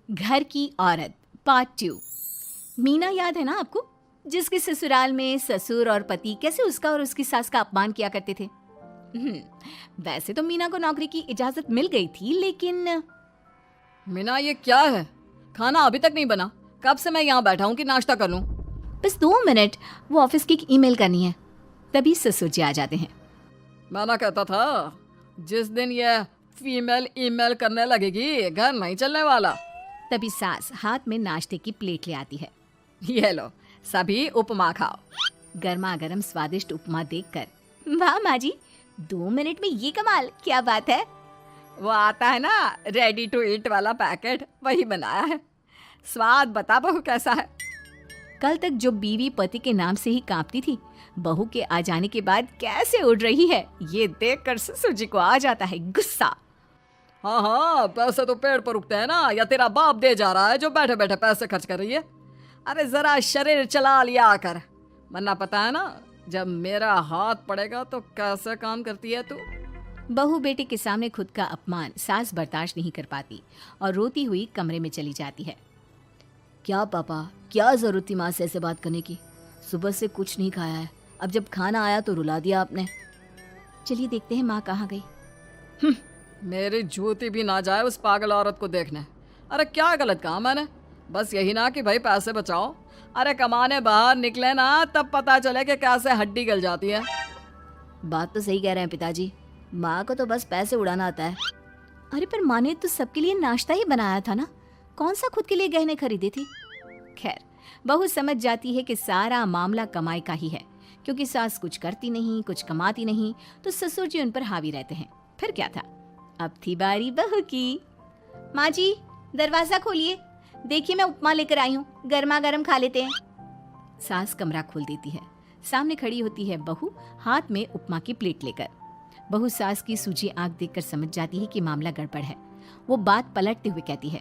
घर की औरत पार्ट 2। मीना याद है ना आपको, जिसके ससुराल में ससुर और पति कैसे उसका और उसकी सास का अपमान किया करते थे। वैसे तो मीना को नौकरी की इजाजत मिल गई थी, लेकिन मीना ये क्या है? खाना अभी तक नहीं बना। कब से मैं यहाँ बैठा हूँ कि नाश्ता कर लूँ। बस 2 मिनट, वो ऑफिस की ईमेल करनी है। तभी ससुर जी आ जाते हैं। मैंने कहता था जिस दिन ये फीमेल ईमेल करने लगेगी घर नहीं चलने वाला। तभी सास हाथ में नाश्ते की प्लेट ले आती है। ये लो, सभी उपमा खाओ। गर्मा गर्म स्वादिष्ट उपमा देखकर वाह माँ जी, 2 मिनट में ये कमाल, क्या बात है। वो आता है ना रेडी टू ईट वाला पैकेट, वही बनाया है। स्वाद बता बहू कैसा है। कल तक जो बीवी पति के नाम से ही कांपती थी, बहू के आ जाने के बाद कैसे उड़ रही है, ये देखकर ससुर जी को आ जाता है गुस्सा। हाँ हाँ, पैसे तो पेड़ पर उगते हैं ना, या तेरा बाप दे जा रहा है जो बैठे बैठे पैसे खर्च कर रही है। अरे जरा शरीर चला लिया कर, वरना पता है ना जब मेरा हाथ पड़ेगा तो कैसे काम करती है तू। बहू बेटे के सामने खुद का अपमान सास बर्दाश्त नहीं कर पाती और रोती हुई कमरे में चली जाती है। क्या पापा, क्या जरूरत थी माँ से ऐसे बात करने की? सुबह से कुछ नहीं खाया है, अब जब खाना आया तो रुला दिया आपने। चलिए देखते हैं माँ कहाँ गई। मेरी जूती भी ना जाए उस पागल औरत को देखने। अरे क्या गलत कहा मैंने? बस यही ना कि भाई पैसे बचाओ। अरे कमाने बाहर निकले ना तब पता चले कि कैसे हड्डी गल जाती है। बात तो सही कह रहे हैं पिताजी, माँ को तो बस पैसे उड़ाना आता है। अरे पर माँ ने तो सबके लिए नाश्ता ही बनाया था ना, कौन सा खुद के लिए गहने खरीदे थे। खैर, बहू समझ जाती है कि सारा मामला कमाई का ही है, क्योंकि सास कुछ करती नहीं, कुछ कमाती नहीं, तो ससुर जी उन पर हावी रहते हैं। फिर क्या था, अब थी बारी बहू की। माँ जी दरवाजा खोलिए, देखिए मैं उपमा लेकर आई हूँ, गर्मा गर्म खा लेते हैं। सास कमरा खोल देती है। सामने खड़ी होती है बहू, हाथ में उपमा की प्लेट लेकर। बहू सास की सूजी आंख देखकर समझ जाती है कि मामला गड़बड़ है। वो बात पलटते हुए कहती है,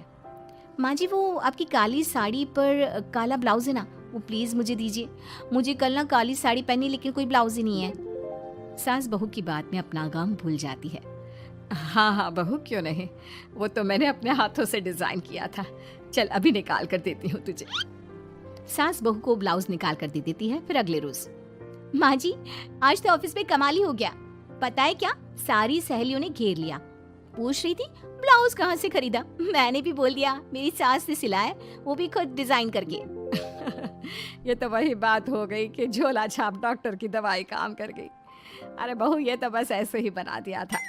माँ जी वो आपकी काली साड़ी पर काला ब्लाउज है ना, वो प्लीज मुझे दीजिए। मुझे कल ना काली साड़ी पहनी, लेकिन कोई ब्लाउज ही नहीं है। सास बहू की बात में अपना गम भूल जाती है। हाँ हाँ बहू, क्यों नहीं, वो तो मैंने अपने हाथों से डिजाइन किया था। चल अभी निकाल कर देती हूँ तुझे। सास बहू को ब्लाउज निकाल कर दे देती है। फिर अगले रोज, माँ जी आज तो ऑफिस में कमाल ही हो गया, पता है क्या, सारी सहेलियों ने घेर लिया, पूछ रही थी ब्लाउज कहाँ से खरीदा। मैंने भी बोल दिया मेरी सास ने सिलाया, वो भी खुद डिजाइन करके। ये तो वही बात हो गई कि झोला छाप डॉक्टर की दवाई काम कर गई। अरे बहू ये तो बस ऐसे ही बना दिया था।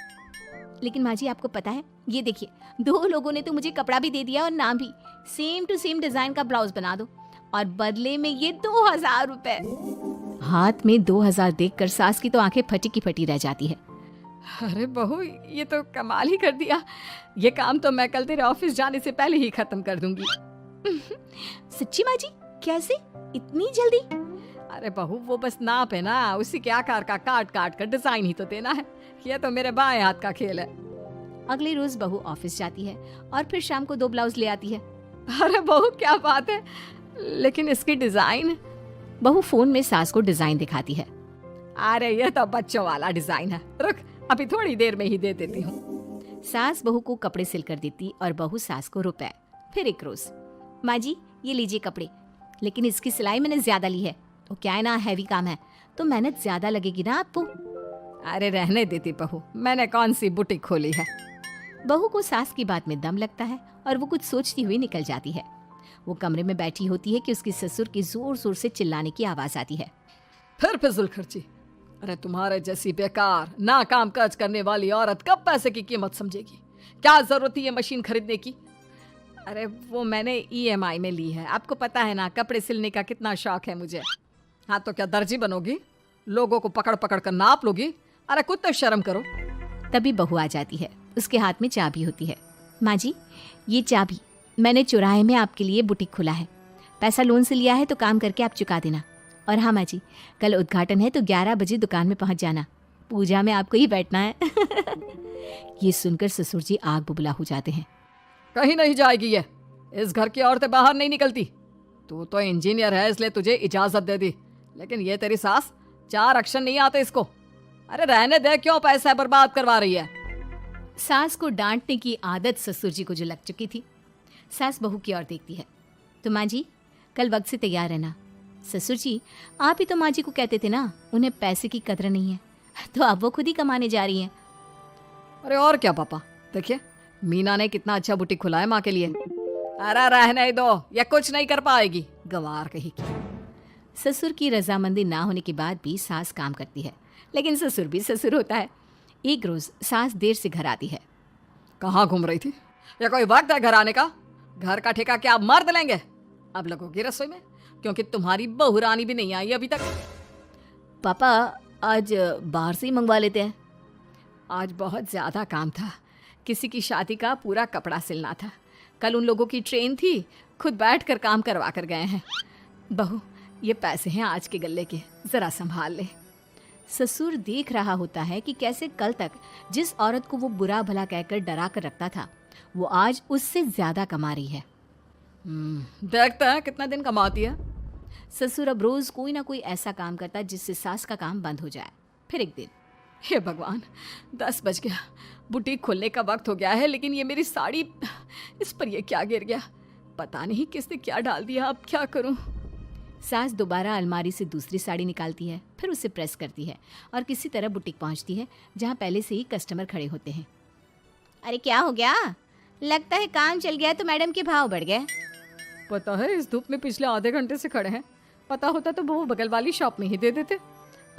लेकिन माँ जी आपको पता है, ये देखिए 2 लोगों ने तो मुझे कपड़ा भी दे दिया और नाम भी, सेम टू सेम डिजाइन का ब्लाउज बना दो, और बदले में ये 2000 रुपए। हाथ में 2000 देखकर सास की तो आंखें फटी की फटी रह जाती है। अरे बहू ये तो कमाल ही कर दिया, ये काम तो मैं कल तेरे ऑफिस जाने से पहले ही खत्म कर दूंगी। सच्ची माँ जी, कैसे इतनी जल्दी? अरे बहू वो बस नाप है ना, उसी के आकार का काट काट कर डिजाइन ही तो देना है। ये तो मेरे बाएं हाथ का खेल है। अगले रोज बहू ऑफिस जाती है और फिर शाम को 2 ब्लाउज ले आती है। अरे बहू क्या बात है, लेकिन इसकी डिजाइन। बहू फोन में सास को डिजाइन दिखाती है। अरे ये तो बच्चों वाला डिजाइन है, रुक अभी थोड़ी देर में ही दे देती हूँ। सास बहू को कपड़े सिल कर देती और बहू सास को रुपए। फिर एक रोज, माँ जी ये लीजिए कपड़े, लेकिन इसकी सिलाई मैंने ज्यादा ली है, तो क्या है ना हैवी काम है, तो मेहनत ज्यादा लगेगी ना आपको। अरे रहने देती बहू, मैंने कौन सी बुटीक खोली है। बहू को सास की बात में दम लगता है और वो कुछ सोचती हुई निकल जाती है। वो कमरे में बैठी होती है कि उसकी ससुर की जोर जोर से चिल्लाने की आवाज आती है। फिर फिजूल खर्ची। अरे तुम्हारे जैसी बेकार ना काम काज करने वाली औरत कब पैसे की कीमत समझेगी? क्या जरूरत थी ये मशीन खरीदने की? अरे वो मैंने EMI में ली है, आपको पता है ना कपड़े सिलने का कितना शौक है मुझे। हाँ तो क्या दर्जी बनोगी? लोगों को पकड़ पकड़ कर नाप लोगी? अरे कुछ तो शर्म करो। तभी बहू आ जाती है, उसके हाथ में चाबी होती है। माँ जी ये चाबी मैंने चौराहे में आपके लिए बुटीक खोला है, पैसा लोन से लिया है तो काम करके आप चुका देना। और हाँ माँ जी, कल उद्घाटन है तो 11 बजे दुकान में पहुंच जाना, पूजा में आपको ही बैठना है। ये सुनकर ससुर जी आग बुबला हो जाते हैं। कहीं नहीं जाएगी ये, इस घर की औरतें बाहर नहीं निकलती। तू तो इंजीनियर है इसलिए तुझे इजाजत दे दी, लेकिन ये तेरी सास 4 अक्षर नहीं आते इसको। अरे रहने दे, क्यों पैसा बर्बाद करवा रही है। सास को डांटने की आदत ससुर जी को जो लग चुकी थी, सास बहू की ओर देखती है। तो माँ जी, कल वक्त से तैयार रहना। ससुर जी, आप ही तो माँ जी को कहते थे ना उन्हें पैसे की कदर नहीं है, तो अब वो खुद ही कमाने जा रही हैं। अरे और क्या पापा, देखिए मीना ने कितना अच्छा बुटीक खुला है माँ के लिए। अरे रहने दो, ये कुछ नहीं कर पाएगी, गंवार कहीं की। ससुर की रजामंदी ना होने के बाद भी सास काम करती है, लेकिन ससुर भी ससुर होता है। एक रोज सास देर से घर आती है। कहाँ घूम रही थी? या कोई वक्त है घर आने का? घर का ठेका क्या मर्द लेंगे? अब लगोगी रसोई में, क्योंकि तुम्हारी बहू रानी भी नहीं आई अभी तक। पापा, आज बाहर से ही मंगवा लेते हैं। आज बहुत ज़्यादा काम था, किसी की शादी का पूरा कपड़ा सिलना था। कल उन लोगों की ट्रेन थी, खुद बैठ कर काम करवा कर गए हैं। बहू, ये पैसे हैं आज के गल्ले के, ज़रा संभाल ले। ससुर देख रहा होता है कि कैसे कल तक जिस औरत को वो बुरा भला कहकर डरा कर रखता था, वो आज उससे ज्यादा कमा रही है। देखता है कितना दिन कमाती है। ससुर अब रोज कोई ना कोई ऐसा काम करता जिससे सास का काम बंद हो जाए। फिर एक दिन, हे भगवान, 10 बज गया, बुटीक खोलने का वक्त हो गया है, लेकिन ये मेरी साड़ी, इस पर ये क्या गिर गया? पता नहीं किसने क्या डाल दिया, अब क्या करूं? सास दोबारा अलमारी से दूसरी साड़ी निकालती है, फिर उसे प्रेस करती है और किसी तरह बुटीक पहुंचती है जहां पहले से ही कस्टमर खड़े होते हैं। अरे क्या हो गया? लगता है काम चल गया तो मैडम के भाव बढ़ गए। पता है, इस धूप में पिछले आधे घंटे से खड़े हैं। पता होता तो वो बगल वाली शॉप में ही दे देते।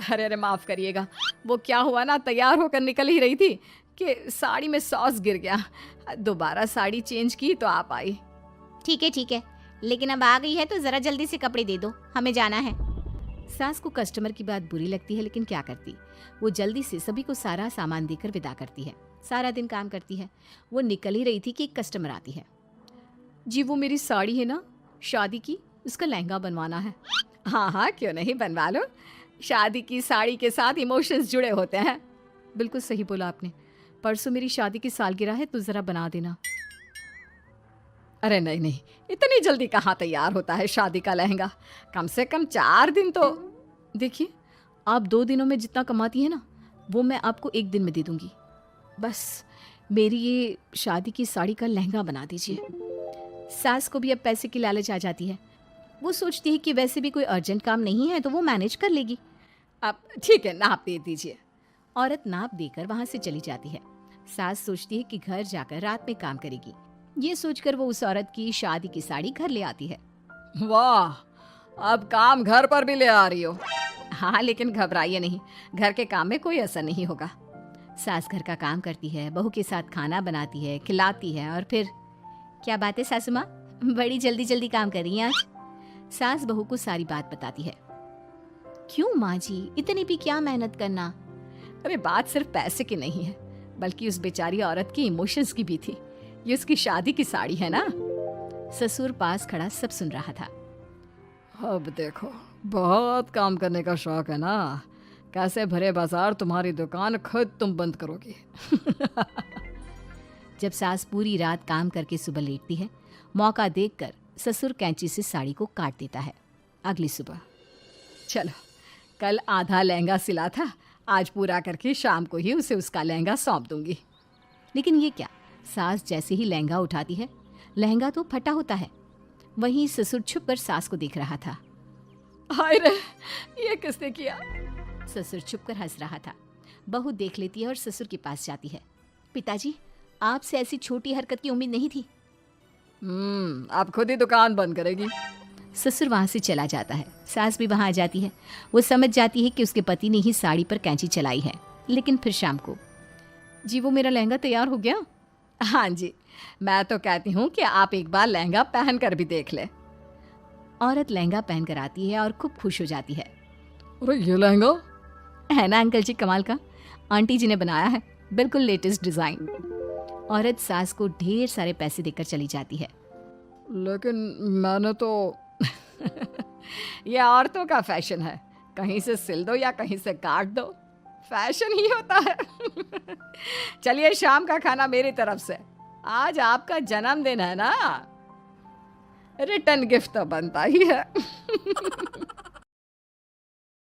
अरे अरे माफ़ करिएगा, वो क्या हुआ ना, तैयार होकर निकल ही रही थी कि साड़ी में सॉस गिर गया। दोबारा साड़ी चेंज की तो आप आई। ठीक है, लेकिन अब आ गई है तो ज़रा जल्दी से कपड़े दे दो, हमें जाना है। सास को कस्टमर की बात बुरी लगती है, लेकिन क्या करती, वो जल्दी से सभी को सारा सामान देकर विदा करती है। सारा दिन काम करती है। वो निकल ही रही थी कि एक कस्टमर आती है। जी, वो मेरी साड़ी है ना शादी की, उसका लहंगा बनवाना है। हाँ हाँ, क्यों नहीं, बनवा लो। शादी की साड़ी के साथ इमोशंस जुड़े होते हैं। बिल्कुल सही बोला आपने। परसों मेरी शादी की सालगिरह है, तो ज़रा बना देना। अरे नहीं, इतनी जल्दी कहाँ तैयार होता है शादी का लहंगा? कम से कम 4 दिन तो। देखिए, आप 2 दिनों में जितना कमाती है ना, वो मैं आपको 1 दिन में दे दूंगी। बस मेरी ये शादी की साड़ी का लहंगा बना दीजिए। सास को भी अब पैसे की लालच आ जाती है। वो सोचती है कि वैसे भी कोई अर्जेंट काम नहीं है तो वो मैनेज कर लेगी। अब ठीक है, नाप दे दीजिए। औरत नाप देकर वहां से चली जाती है। सास सोचती है कि घर जाकर रात में काम करेगी। ये सोचकर वो उस औरत की शादी की साड़ी घर ले आती है। वाह, अब काम घर पर भी ले आ रही हो। हाँ, लेकिन घबराइए नहीं, घर के काम में कोई असर नहीं होगा। सास घर का काम करती है, बहू के साथ खाना बनाती है, खिलाती है, और फिर क्या बात है सासू माँ, बड़ी जल्दी जल्दी काम कर रही हैं आज। सास बहू को सारी बात बताती है। क्यों माँ जी, इतनी भी क्या मेहनत करना? अरे बात सिर्फ पैसे की नहीं है, बल्कि उस बेचारी औरत की इमोशंस की भी थी। ये उसकी शादी की साड़ी है ना। ससुर पास खड़ा सब सुन रहा था। अब देखो, बहुत काम करने का शौक है ना, कैसे भरे बाजार तुम्हारी दुकान खुद तुम बंद करोगी। जब सास पूरी रात काम करके सुबह लेटती है, मौका देखकर ससुर कैंची से साड़ी को काट देता है। अगली सुबह, चलो, कल आधा लहंगा सिला था, आज पूरा करके शाम को ही उसे उसका लहंगा सौंप दूंगी। लेकिन ये क्या, सास जैसे ही लहंगा उठाती है, लहंगा तो फटा होता है। वहीं ससुर छुप कर सास को देख रहा था। हाय रे, ये किसने किया? ससुर छुप कर हंस रहा था। बहू देख लेती है और ससुर के पास जाती है। पिताजी, आपसे ऐसी छोटी हरकत की उम्मीद नहीं थी। आप खुद ही दुकान बंद करेगी। ससुर वहां से चला जाता है। सास भी वहां आ जाती है। वो समझ जाती है कि उसके पति ने ही साड़ी पर कैंची चलाई है। लेकिन फिर शाम को, जी वो मेरा लहंगा तैयार हो गया? हाँ जी, मैं तो कहती हूँ कि आप एक बार लहंगा पहन कर भी देख ले। औरत लहंगा पहन कर आती है और खूब खुश हो जाती है। अरे ये लहंगा है ना अंकल जी, कमाल का, आंटी जी ने बनाया है, बिल्कुल लेटेस्ट डिजाइन। औरत सास को ढेर सारे पैसे देकर चली जाती है। लेकिन मैंने तो ये औरतों का फैशन है, कहीं से सिल दो या कहीं से काट दो, फैशन ही होता है। चलिए, शाम का खाना मेरी तरफ से। आज आपका जन्मदिन है ना, रिटर्न गिफ्ट तो बनता ही है।